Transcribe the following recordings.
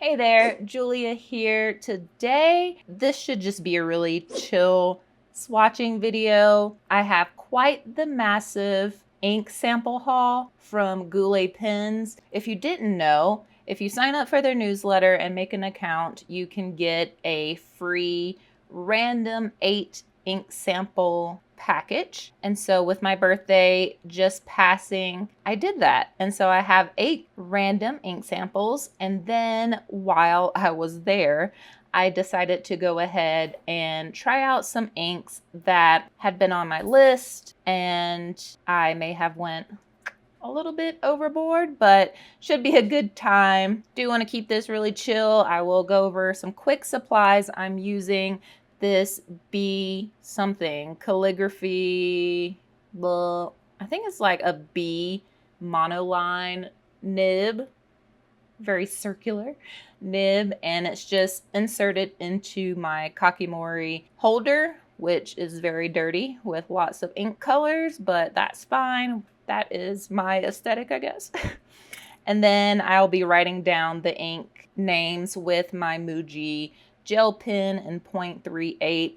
Hey there, Julia here. Today, this should just be a really chill swatching video. I have quite the massive ink sample haul from Goulet Pens. If you didn't know, if you sign up for their newsletter and make an account, you can get a free random 8 ink sample package. And so with my birthday just passing, I did that. And so I have 8 random ink samples. And then while I was there, I decided to go ahead and try out some inks that had been on my list, and I may have went a little bit overboard, but should be a good time. Do want to keep this really chill. I will go over some quick supplies. I'm using this B something calligraphy. Well, I think it's like a B monoline nib, very circular nib, and it's just inserted into my Kakimori holder, which is very dirty with lots of ink colors, but that's fine. That is my aesthetic, I guess. And then I'll be writing down the ink names with my Muji gel pen in 0.38.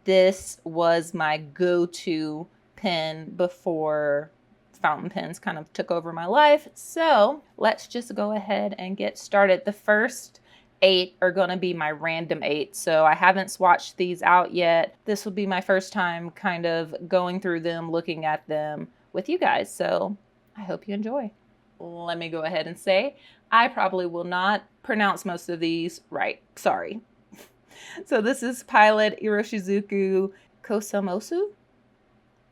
This was my go-to pen before fountain pens kind of took over my life. So let's just go ahead and get started. The first 8 are going to be my random 8. So I haven't swatched these out yet. This will be my first time kind of going through them, looking at them with you guys. So I hope you enjoy. Let me go ahead and say, I probably will not pronounce most of these right. Sorry. So this is Pilot Iroshizuku Kosamosu.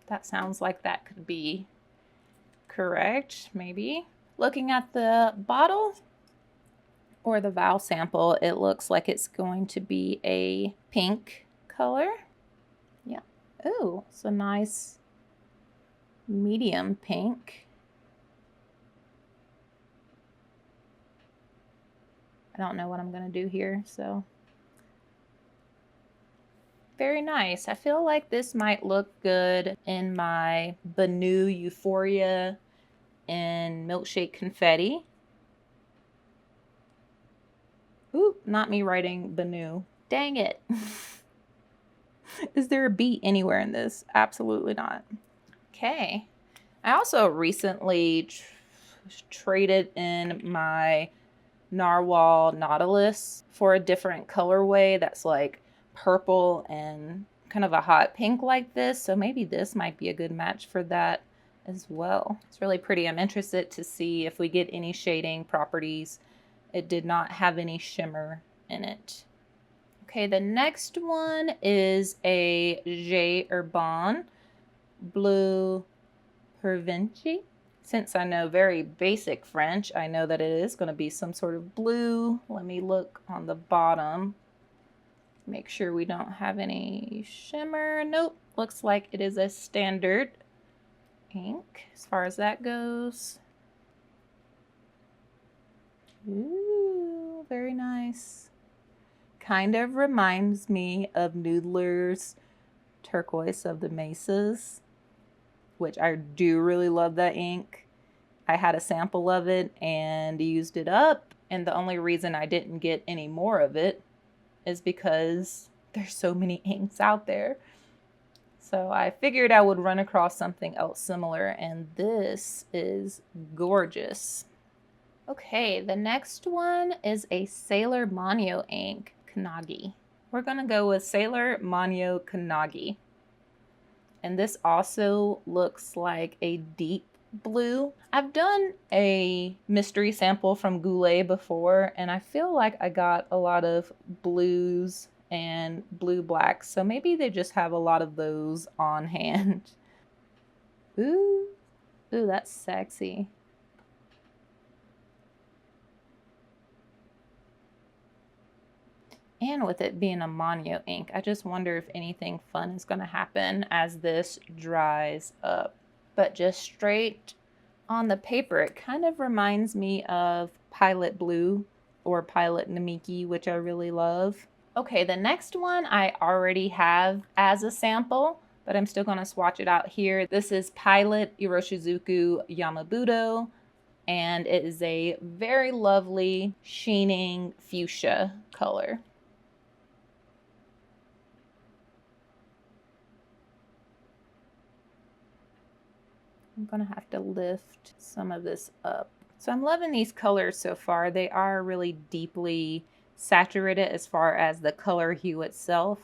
That sounds like that could be correct, maybe. Looking at the bottle or the vial sample, it looks like it's going to be a pink color. Yeah. Oh, it's a nice medium pink. I don't know what I'm going to do here, so very nice. I feel like this might look good in my Banu Euphoria and Milkshake Confetti. Ooh, not me writing Banu. Dang it. Is there a B anywhere in this? Absolutely not. Okay. I also recently traded in my Narwhal Nautilus for a different colorway that's like purple and kind of a hot pink like this. So maybe this might be a good match for that as well. It's really pretty. I'm interested to see if we get any shading properties. It did not have any shimmer in it. Okay, the next one is a J Herbin Bleu Pervenche. Since I know very basic French, I know that it is going to be some sort of blue. Let me look on the bottom. Make sure we don't have any shimmer. Nope, looks like it is a standard ink as far as that goes. Ooh, very nice. Kind of reminds me of Noodler's Turquoise of the Mesas, which I do really love that ink. I had a sample of it and used it up, and the only reason I didn't get any more of it is because there's so many inks out there. So I figured I would run across something else similar, and this is gorgeous. Okay, the next one is a Sailor Manyo ink, Kanagi. We're gonna go with Sailor Manyo Kanagi. And this also looks like a deep blue. I've done a mystery sample from Goulet before, and I feel like I got a lot of blues and blue blacks, so maybe they just have a lot of those on hand. Ooh, ooh, that's sexy. And with it being a Manyo ink, I just wonder if anything fun is going to happen as this dries up. But just straight on the paper, it kind of reminds me of Pilot Blue or Pilot Namiki, which I really love. Okay, the next one I already have as a sample, but I'm still going to swatch it out here. This is Pilot Iroshizuku Yamabudo and it is a very lovely sheening fuchsia color. I'm gonna have to lift some of this up. So I'm loving these colors so far. They are really deeply saturated as far as the color hue itself,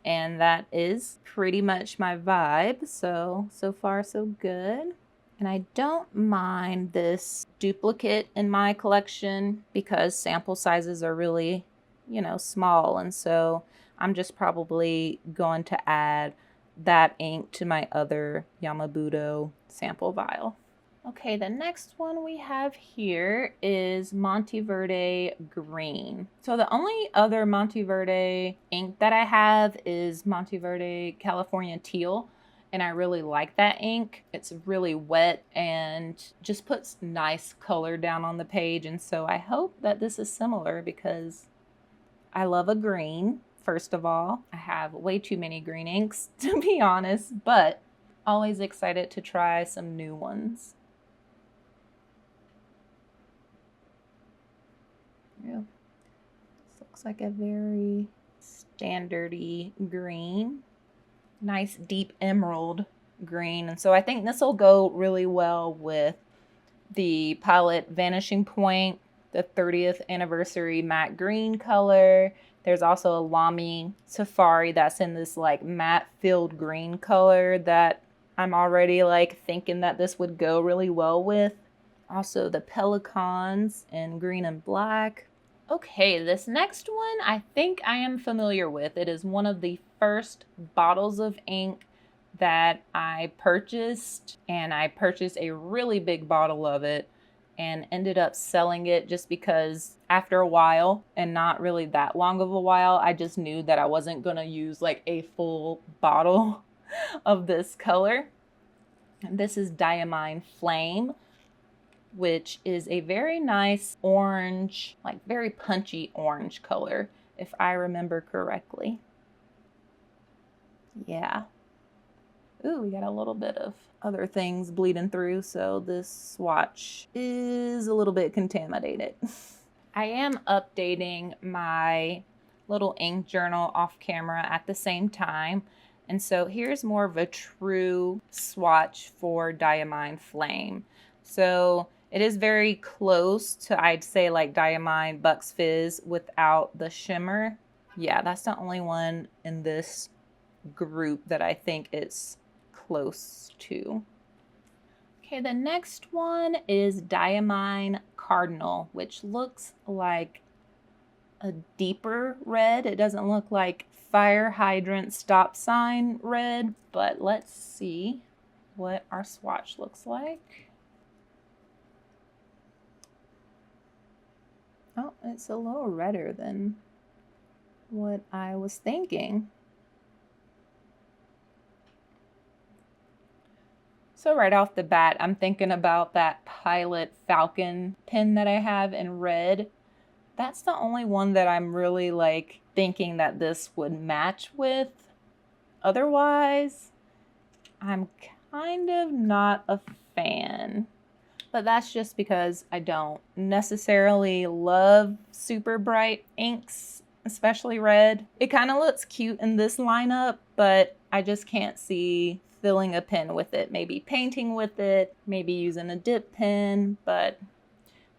and that is pretty much my vibe. So far so good. And I don't mind this duplicate in my collection because sample sizes are really, you know, small, and so I'm just probably going to add that ink to my other Yamabudo sample vial. Okay, the next one we have here is Monteverde Green. So the only other Monteverde ink that I have is Monteverde California Teal, and I really like that ink. It's really wet and just puts nice color down on the page, and so I hope that this is similar because I love a green. First of all, I have way too many green inks, to be honest, but always excited to try some new ones. Yeah. This looks like a very standardy green. Nice deep emerald green. And so I think this will go really well with the palette Vanishing Point, the 30th anniversary matte green color. There's also a Lamy Safari that's in this like matte filled green color that I'm already like thinking that this would go really well with. Also the Pelikans in green and black. Okay, this next one I think I am familiar with. It is one of the first bottles of ink that I purchased, and I purchased a really big bottle of it and ended up selling it just because after a while, and not really that long of a while, I just knew that I wasn't gonna use like a full bottle of this color. And this is Diamine Flame, which is a very nice orange, like very punchy orange color, if I remember correctly. Yeah. Ooh, we got a little bit of other things bleeding through, so this swatch is a little bit contaminated. I am updating my little ink journal off camera at the same time, and so here's more of a true swatch for Diamine Flame. So it is very close to, I'd say, like Diamine Bucks Fizz without the shimmer. Yeah, that's the only one in this group that I think it's close to. Okay, the next one is Diamine Cardinal, which looks like a deeper red. It doesn't look like fire hydrant stop sign red, but let's see what our swatch looks like. Oh, it's a little redder than what I was thinking. So right off the bat, I'm thinking about that Pilot Falcon pen that I have in red. That's the only one that I'm really like thinking that this would match with. Otherwise, I'm kind of not a fan. But that's just because I don't necessarily love super bright inks, especially red. It kind of looks cute in this lineup, but I just can't see filling a pen with it. Maybe painting with it, maybe using a dip pen, but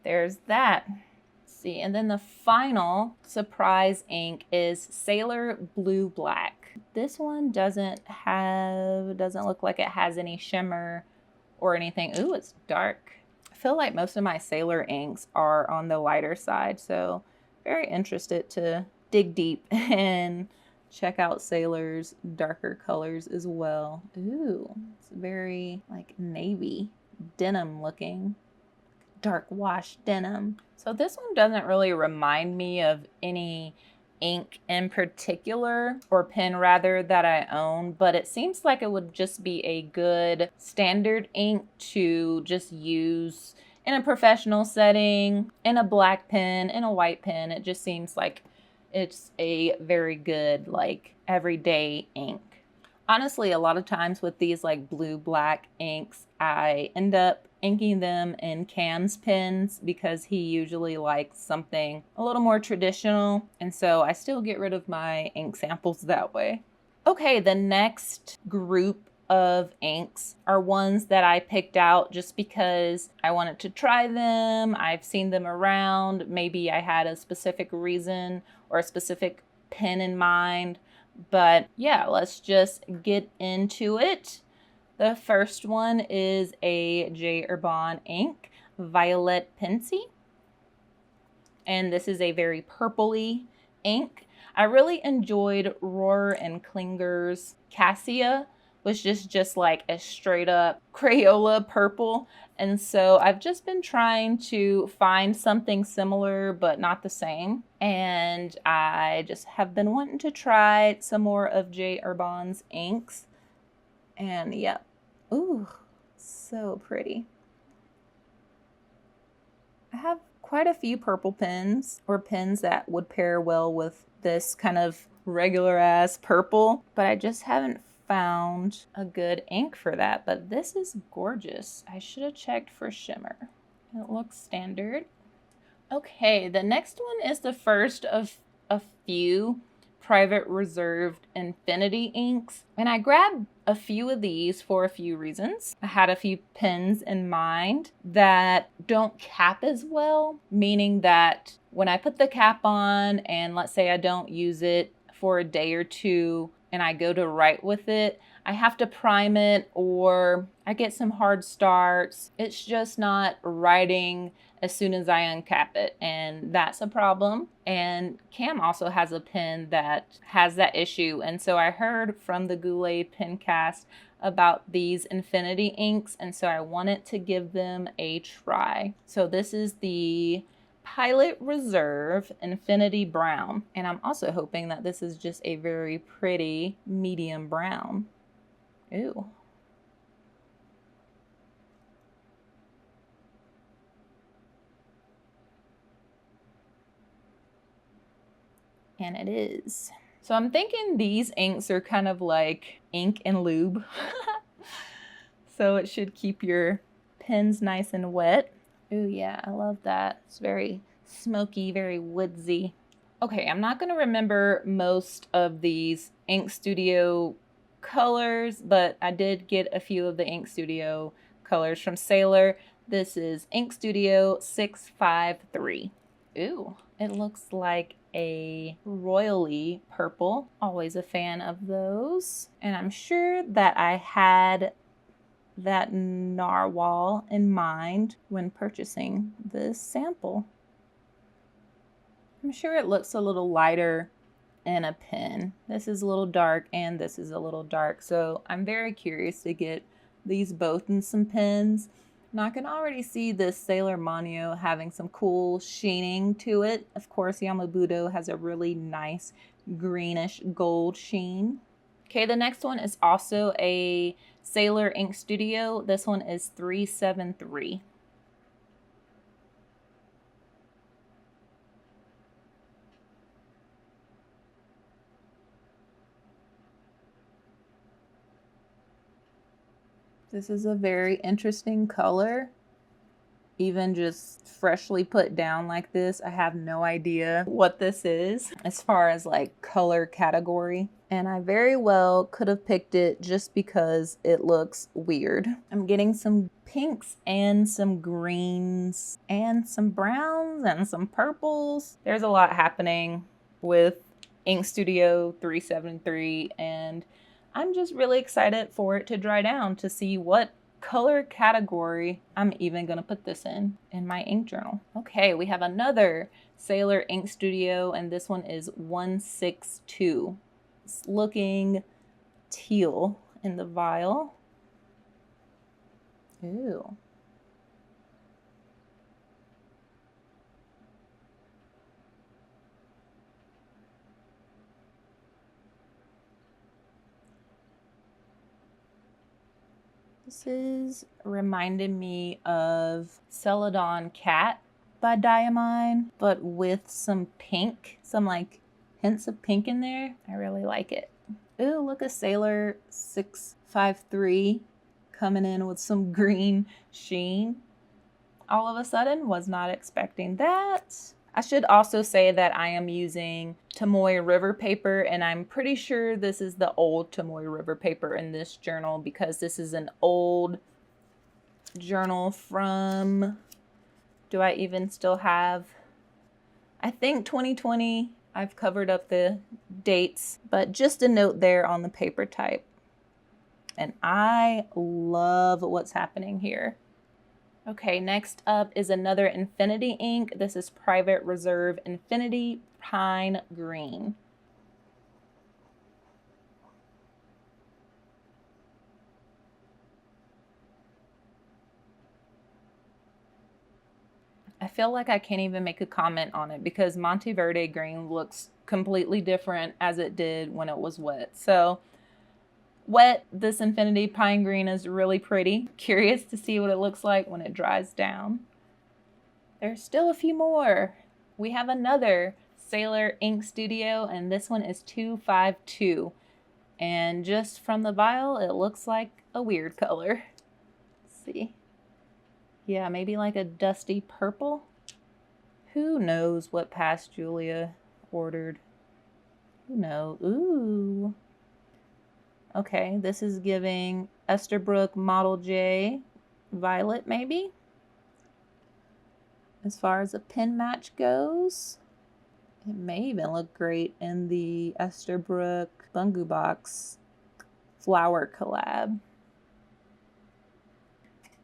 there's that. Let's see, and then the final surprise ink is Sailor Blue Black. This one doesn't look like it has any shimmer or anything. Ooh, it's dark. I feel like most of my Sailor inks are on the lighter side, so very interested to dig deep and check out Sailor's darker colors as well. Ooh, it's very like navy denim looking, dark wash denim. So this one doesn't really remind me of any ink in particular, or pen rather, that I own, but it seems like it would just be a good standard ink to just use in a professional setting, in a black pen, in a white pen. It just seems like it's a very good like everyday ink. Honestly, a lot of times with these like blue-black inks, I end up inking them in Cam's pens because he usually likes something a little more traditional. And so I still get rid of my ink samples that way. Okay, the next group of inks are ones that I picked out just because I wanted to try them. I've seen them around. Maybe I had a specific reason or a specific pen in mind. But yeah, let's just get into it. The first one is a J. Herbin ink, Violet Pensy. And this is a very purpley ink. I really enjoyed Rohrer and Klinger's Cassia, which is just like a straight up Crayola purple. And so I've just been trying to find something similar, but not the same. And I just have been wanting to try some more of J. Herbin's inks. And yeah, ooh, so pretty. I have quite a few purple pens or pens that would pair well with this kind of regular ass purple, but I just haven't found a good ink for that. But this is gorgeous. I should have checked for shimmer. It looks standard. Okay, the next one is the first of a few private reserved infinity inks, and I grabbed a few of these for a few reasons. I had a few pens in mind that don't cap as well, meaning that when I put the cap on and let's say I don't use it for a day or two and I go to write with it, I have to prime it or I get some hard starts. It's just not writing as soon as I uncap it, and that's a problem. And Cam also has a pen that has that issue, and so I heard from the Goulet Pencast about these infinity inks, and so I wanted to give them a try. So this is the Pilot Reserve Infinity Brown, and I'm also hoping that this is just a very pretty medium brown. Ooh. And it is. So I'm thinking these inks are kind of like ink and lube. So it should keep your pens nice and wet. Ooh, yeah, I love that. It's very smoky, very woodsy. Okay, I'm not going to remember most of these Ink Studio colors, but I did get a few of the Ink Studio colors from Sailor. This is Ink Studio 653. Ooh, it looks like a royally purple. Always a fan of those. And I'm sure that I had that narwhal in mind when purchasing this sample. I'm sure it looks a little lighter in a pen. This is a little dark and this is a little dark. So I'm very curious to get these both in some pens. Now I can already see this Sailor Manio having some cool sheening to it. Of course, Yamabudo has a really nice greenish gold sheen. Okay, the next one is also a Sailor Ink Studio. This one is 373. This is a very interesting color. Even just freshly put down like this, I have no idea what this is as far as like color category. And I very well could have picked it just because it looks weird. I'm getting some pinks and some greens and some browns and some purples. There's a lot happening with Ink Studio 373, and I'm just really excited for it to dry down to see what color category I'm even gonna put this in my ink journal. Okay, we have another Sailor Ink Studio, and this one is 162. It's looking teal in the vial. Ooh. This is reminding me of Celadon Cat by Diamine, but with some pink, some like hints of pink in there. I really like it. Ooh, look, a Sailor 653 coming in with some green sheen. All of a sudden, was not expecting that. I should also say that I am using Tomoe River paper, and I'm pretty sure this is the old Tomoe River paper in this journal because this is an old journal from, do I even still have, I think 2020. I've covered up the dates, but just a note there on the paper type. And I love what's happening here. Okay, next up is another Infinity ink. This is Private Reserve Infinity Pine Green. I feel like I can't even make a comment on it because Monteverde green looks completely different as it did when it was wet. So wet, this Infinity Pine Green is really pretty. Curious to see what it looks like when it dries down. There's still a few more. We have another Sailor Ink Studio, and this one is 252. And just from the vial, it looks like a weird color. Let's see. Yeah, maybe like a dusty purple. Who knows what past Julia ordered? Who knows? Ooh. Okay, this is giving Esterbrook Model J Violet, maybe? As far as a pen match goes. It may even look great in the Esterbrook Bungu Box flower collab.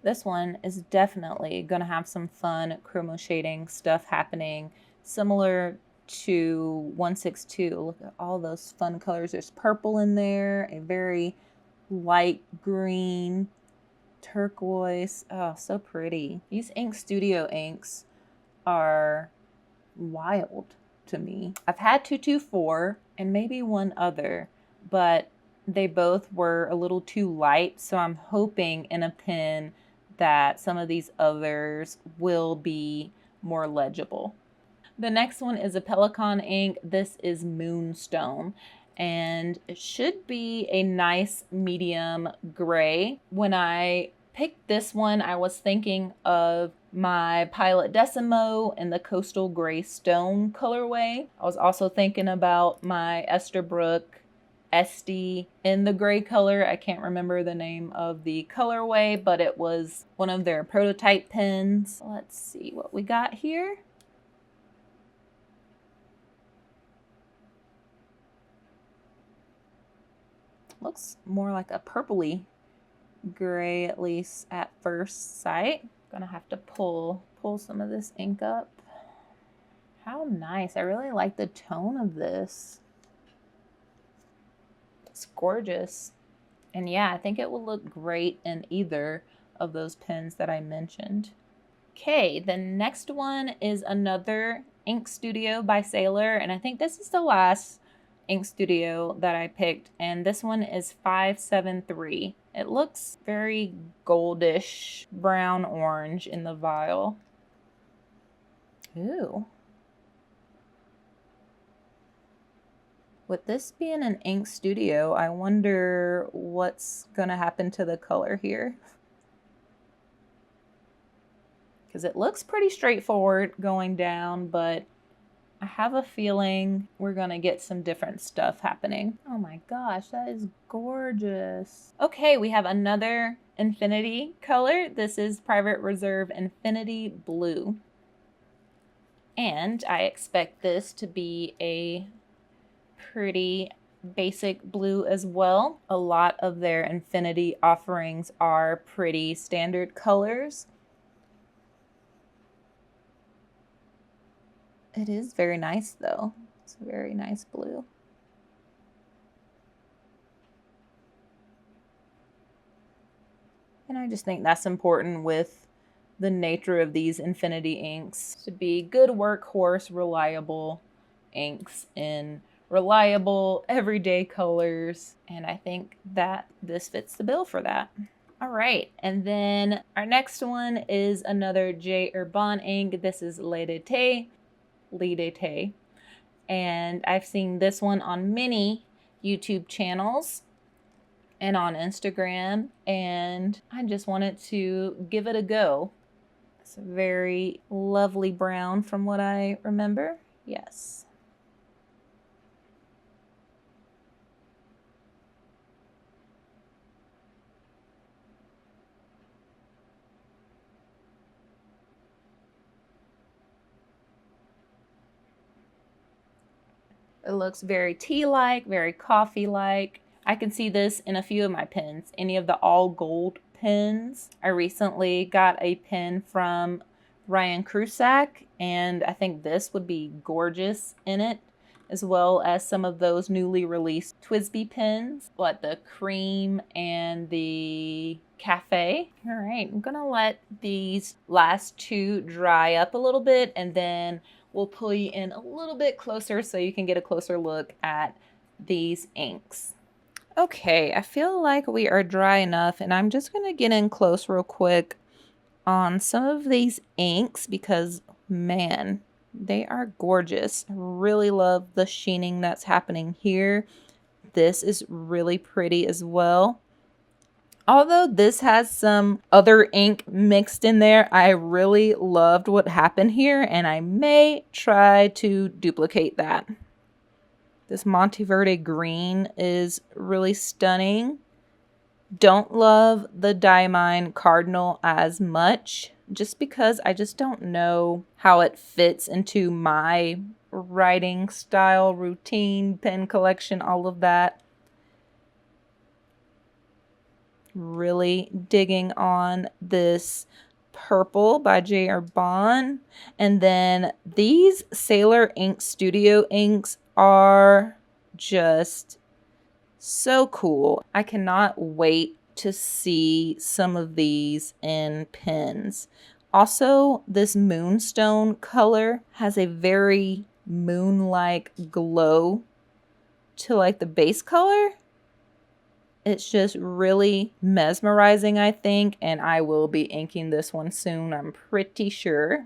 This one is definitely going to have some fun chroma shading stuff happening, similar to 162. Look at all those fun colors. There's purple in there, a very light green, turquoise. Oh, so pretty. These Ink Studio inks are wild to me. I've had 224 and maybe one other, but they both were a little too light, so I'm hoping in a pen that some of these others will be more legible. The next one is a Pelikan ink. This is Moonstone, and it should be a nice medium gray. When I picked this one, I was thinking of my Pilot Decimo in the Coastal Gray Stone colorway. I was also thinking about my Esterbrook Esty in the gray color. I can't remember the name of the colorway, but it was one of their prototype pens. Let's see what we got here. Looks more like a purpley gray, at least at first sight. Gonna have to pull some of this ink up. How nice. I really like the tone of this. It's gorgeous. And yeah, I think it will look great in either of those pens that I mentioned. Okay, the next one is another Ink Studio by Sailor, and I think this is the last Ink Studio that I picked, and this one is 573. It looks very goldish, brown orange in the vial. Ooh. With this being an Ink Studio, I wonder what's gonna happen to the color here. Because it looks pretty straightforward going down, but I have a feeling we're gonna get some different stuff happening. Oh my gosh, that is gorgeous. Okay, we have another Infinity color. This is Private Reserve Infinity Blue. And I expect this to be a pretty basic blue as well. A lot of their Infinity offerings are pretty standard colors. It is very nice though. It's a very nice blue. And I just think that's important with the nature of these Infinity inks, to be good workhorse, reliable inks in reliable everyday colors. And I think that this fits the bill for that. All right, and then our next one is another J. Herbin ink. This is Lait d'été. And I've seen this one on many YouTube channels and on Instagram, and I just wanted to give it a go. It's a very lovely brown from what I remember. Yes. It looks very tea-like, very coffee-like. I can see this in a few of my pens, any of the all gold pens. I recently got a pen from Ryan Krusak, and I think this would be gorgeous in it, as well as some of those newly released TWSBI pens, like the cream and the cafe. All right, I'm gonna let these last two dry up a little bit, and then we'll pull you in a little bit closer so you can get a closer look at these inks. Okay, I feel like we are dry enough, and I'm just gonna get in close real quick on some of these inks because, man, they are gorgeous. I really love the sheening that's happening here. This is really pretty as well. Although this has some other ink mixed in there, I really loved what happened here, and I may try to duplicate that. This Monteverde green is really stunning. Don't love the Diamine Cardinal as much, just because I just don't know how it fits into my writing style, routine, pen collection, all of that. Really digging on this purple by J. Herbin. And then these Sailor Ink Studio inks are just so cool. I cannot wait to see some of these in pens. Also, this moonstone color has a very moon-like glow to like the base color. It's just really mesmerizing, I think, and I will be inking this one soon, I'm pretty sure.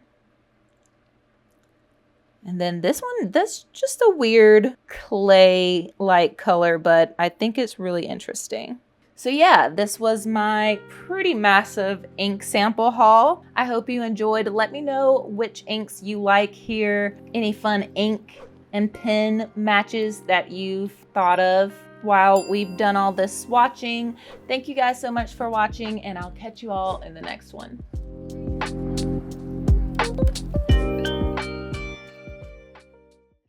And then this one, that's just a weird clay-like color, but I think it's really interesting. So yeah, this was my pretty massive ink sample haul. I hope you enjoyed. Let me know which inks you like here, any fun ink and pen matches that you've thought of while we've done all this swatching. Thank you guys so much for watching, and I'll catch you all in the next one.